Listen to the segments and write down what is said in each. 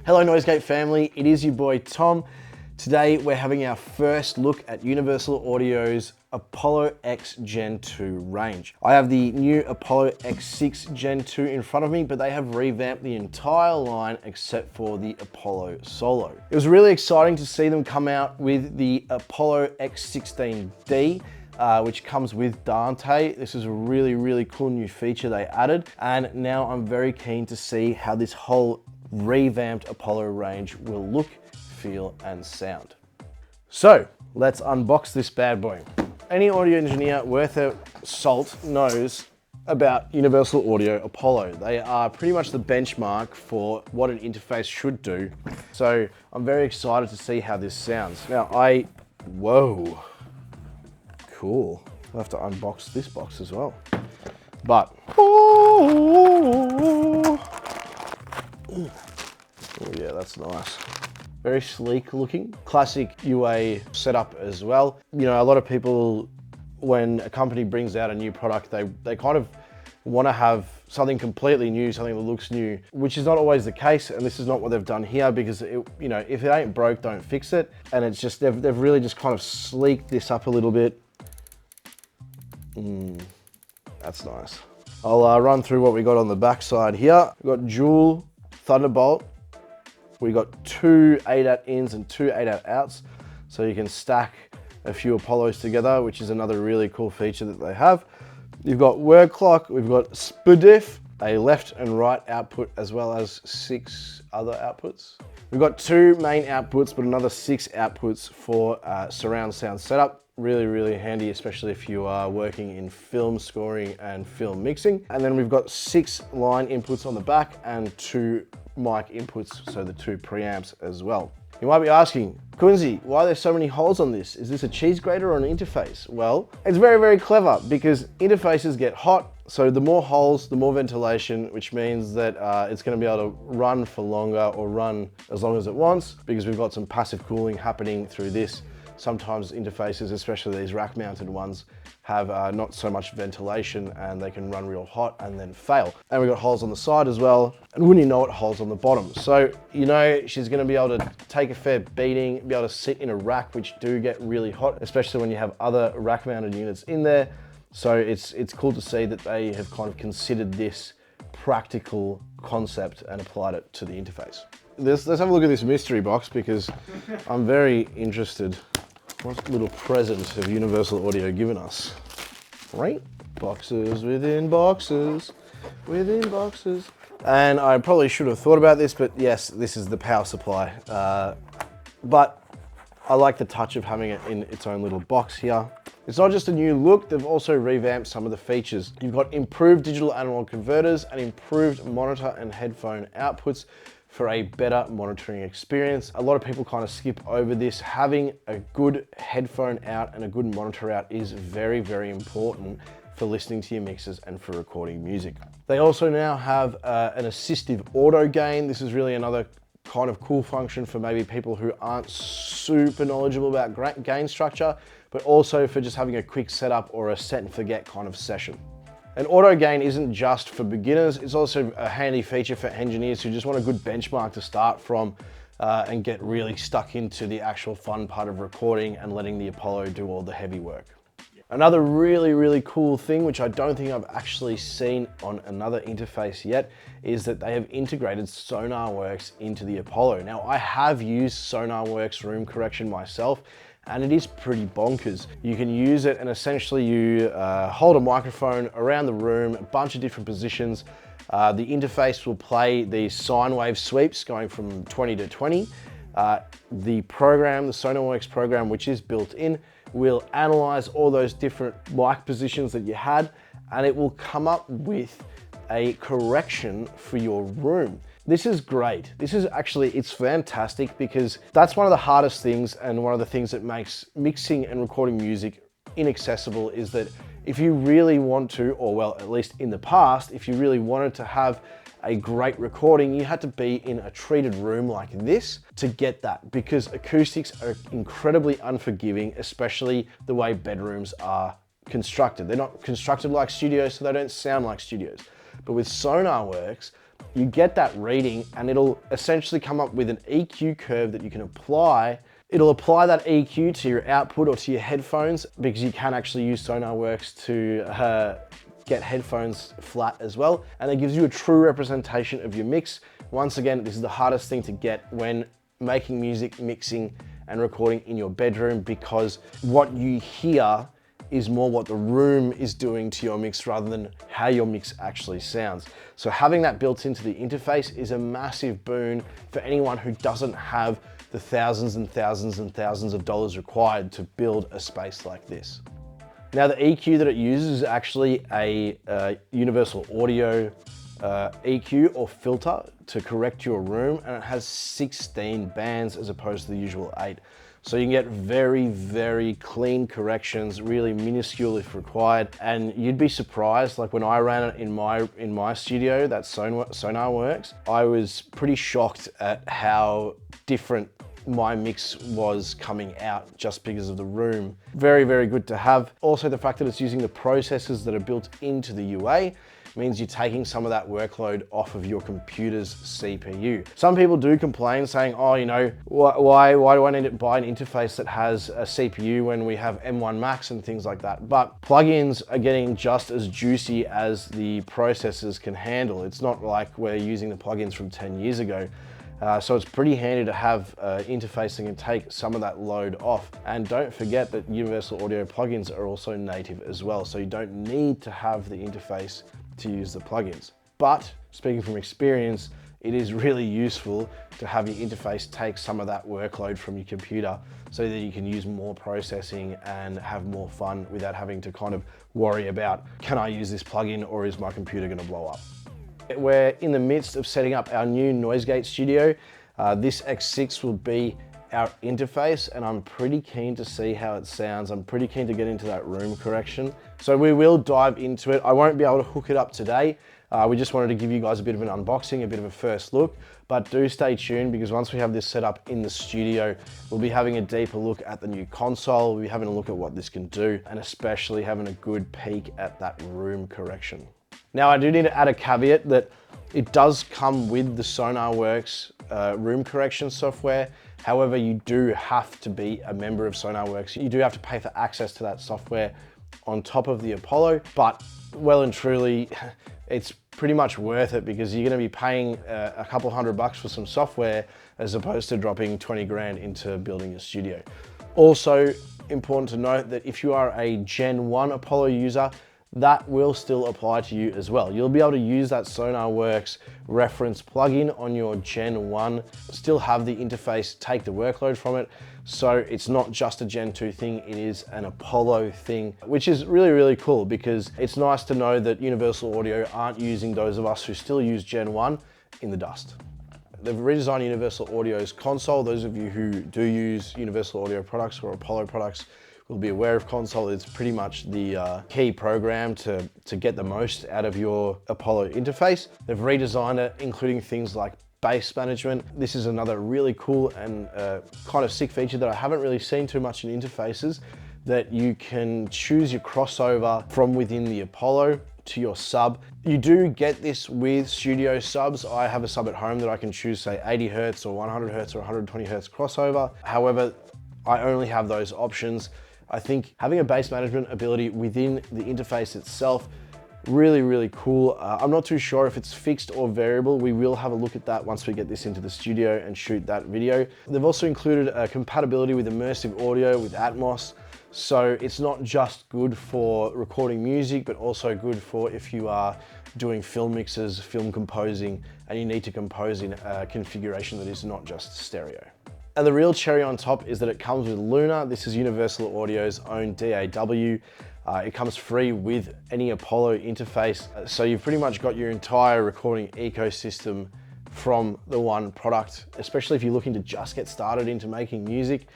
Hello Noisegate family, it is your boy Tom. Today we're having our first look at Universal Audio's Apollo X Gen 2 range. I have the new Apollo X6 Gen 2 in front of me, but they have revamped the entire line except for the Apollo Solo. It was really exciting to see them come out with the Apollo X16D, which comes with Dante. This is a really cool new feature they added, and now I'm very keen to see how this whole revamped Apollo range will look, feel, and sound. So let's unbox this bad boy. Any audio engineer worth their salt knows about Universal Audio Apollo. They are pretty much the benchmark for what an interface should do. So I'm very excited to see how this sounds. Now whoa, cool. I'll have to unbox this box as well. But, oh yeah, that's nice. Very sleek looking, classic UA setup as well. You know, a lot of people, when a company brings out a new product, they kind of want to have something completely new, something that looks new, which is not always the case. And this is not what they've done here, because you know, if it ain't broke, don't fix it. And it's just, they've really just kind of sleeked this up a little bit. That's nice. I'll run through what we got on the back side here. We've got dual Thunderbolt. We got two 8-out ins and two 8-out outs, so you can stack a few Apollos together, which is another really cool feature that they have. You've got word clock, we've got SPDIF, a left and right output, as well as 6 other outputs. We've got 2 main outputs, but another 6 outputs for surround sound setup. Really handy, especially if you are working in film scoring and film mixing. And then we've got 6 line inputs on the back and 2 mic inputs, so the 2 preamps as well. You might be asking, Quincy, why are there so many holes on this? Is this a cheese grater or an interface? Well, it's very clever, because interfaces get hot, so the more holes, the more ventilation, which means that it's going to be able to run for longer or run as long as it wants, because we've got some passive cooling happening through this. Sometimes interfaces, especially these rack mounted ones, have not so much ventilation, and they can run real hot and then fail. And we've got holes on the side as well, and wouldn't you know it, holes on the bottom. So, you know, she's gonna be able to take a fair beating, be able to sit in a rack, which do get really hot, especially when you have other rack mounted units in there. So it's cool to see that they have kind of considered this practical concept and applied it to the interface. Let's have a look at this mystery box, because I'm very interested. What little present have Universal Audio given us? Right? Boxes within boxes, within boxes. And I probably should have thought about this, but yes, this is the power supply. But I like the touch of having it in its own little box here. It's not just a new look, they've also revamped some of the features. You've got improved digital analog converters and improved monitor and headphone outputs for a better monitoring experience. A lot of people kind of skip over this. Having a good headphone out and a good monitor out is very important for listening to your mixes and for recording music. They also now have an assistive auto gain. This is really another kind of cool function for maybe people who aren't super knowledgeable about gain structure, but also for just having a quick setup or a set and forget kind of session. And auto gain isn't just for beginners, it's also a handy feature for engineers who just want a good benchmark to start from and get really stuck into the actual fun part of recording and letting the Apollo do all the heavy work. Another really cool thing, which I don't think I've actually seen on another interface yet, is that they have integrated Sonar Works into the Apollo. Now, I have used Sonar Works room correction myself, and it is pretty bonkers. You can use it, and essentially you hold a microphone around the room, a bunch of different positions. The interface will play these sine wave sweeps going from 20 to 20. The program, the Sonar Works program, which is built in, will analyze all those different mic positions that you had, and it will come up with a correction for your room. This is great. This is actually, it's fantastic, because that's one of the hardest things, and one of the things that makes mixing and recording music inaccessible, is that if you really want to, or well, at least in the past, if you really wanted to have a great recording, you had to be in a treated room like this to get that, because acoustics are incredibly unforgiving, especially the way bedrooms are constructed. They're not constructed like studios, so they don't sound like studios. But with Sonar Works, you get that reading and it'll essentially come up with an EQ curve that you can apply. It'll apply that EQ to your output or to your headphones, because you can actually use Sonar Works to get headphones flat as well. And it gives you a true representation of your mix. Once again, this is the hardest thing to get when making music, mixing and recording in your bedroom, because what you hear is more what the room is doing to your mix rather than how your mix actually sounds. So having that built into the interface is a massive boon for anyone who doesn't have the thousands and thousands and thousands of dollars required to build a space like this. Now, the EQ that it uses is actually a universal audio EQ or filter to correct your room, and it has 16 bands as opposed to the usual 8. So you can get very, very clean corrections, really minuscule if required. And you'd be surprised, like when I ran it in my studio, that Sonar Works, I was pretty shocked at how different my mix was coming out just because of the room. Very, very good to have. Also, the fact that it's using the processors that are built into the UA means you're taking some of that workload off of your computer's CPU. Some people do complain saying, oh, you know, why do I need to buy an interface that has a CPU when we have M1 Max and things like that? But plugins are getting just as juicy as the processors can handle. It's not like we're using the plugins from 10 years ago. So it's pretty handy to have interfacing and take some of that load off. And don't forget that Universal Audio plugins are also native as well. So you don't need to have the interface to use the plugins. But speaking from experience, it is really useful to have your interface take some of that workload from your computer so that you can use more processing and have more fun without having to kind of worry about, can I use this plugin or is my computer gonna blow up? We're in the midst of setting up our new Noisegate studio. This X6 will be our interface, and I'm pretty keen to see how it sounds. I'm pretty keen to get into that room correction. So we will dive into it. I won't be able to hook it up today. We just wanted to give you guys a bit of an unboxing, a bit of a first look, but do stay tuned, because once we have this set up in the studio, we'll be having a deeper look at the new console. We'll be having a look at what this can do, and especially having a good peek at that room correction. Now, I do need to add a caveat that it does come with the Sonar Works room correction software. However, you do have to be a member of Sonar Works. You do have to pay for access to that software on top of the Apollo, but well and truly, it's pretty much worth it, because you're gonna be paying a couple $100 for some software as opposed to dropping 20 grand into building a studio. Also, important to note that if you are a Gen 1 Apollo user, that will still apply to you as well. You'll be able to use that Sonar Works reference plugin on your Gen 1, still have the interface take the workload from it. So it's not just a Gen 2 thing, it is an Apollo thing, which is really, really cool, because it's nice to know that Universal Audio aren't using those of us who still use Gen 1 in the dust. They've redesigned Universal Audio's console. Those of you who do use Universal Audio products or Apollo products will be aware of console. It's pretty much the key program to get the most out of your Apollo interface. They've redesigned it, including things like bass management. This is another really cool and kind of sick feature that I haven't really seen too much in interfaces, that you can choose your crossover from within the Apollo to your sub. You do get this with studio subs. I have a sub at home that I can choose, say 80 Hertz or 100 Hertz or 120 Hertz crossover. However, I only have those options. I think having a bass management ability within the interface itself, really, really cool. I'm not too sure if it's fixed or variable. We will have a look at that once we get this into the studio and shoot that video. They've also included compatibility with immersive audio, with Atmos. So it's not just good for recording music, but also good for if you are doing film mixes, film composing, and you need to compose in a configuration that is not just stereo. And the real cherry on top is that it comes with Luna. This is Universal Audio's own DAW. It comes free with any Apollo interface. So you've pretty much got your entire recording ecosystem from the one product, especially if you're looking to just get started into making music.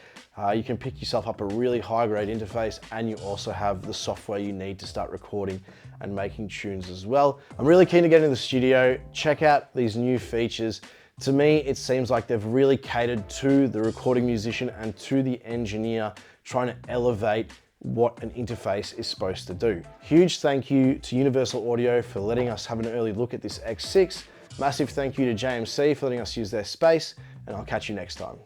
You can pick yourself up a really high grade interface, and you also have the software you need to start recording and making tunes as well. I'm really keen to get into the studio, check out these new features. To me, it seems like they've really catered to the recording musician and to the engineer, trying to elevate what an interface is supposed to do. Huge thank you to Universal Audio for letting us have an early look at this X6. Massive thank you to JMC for letting us use their space, and I'll catch you next time.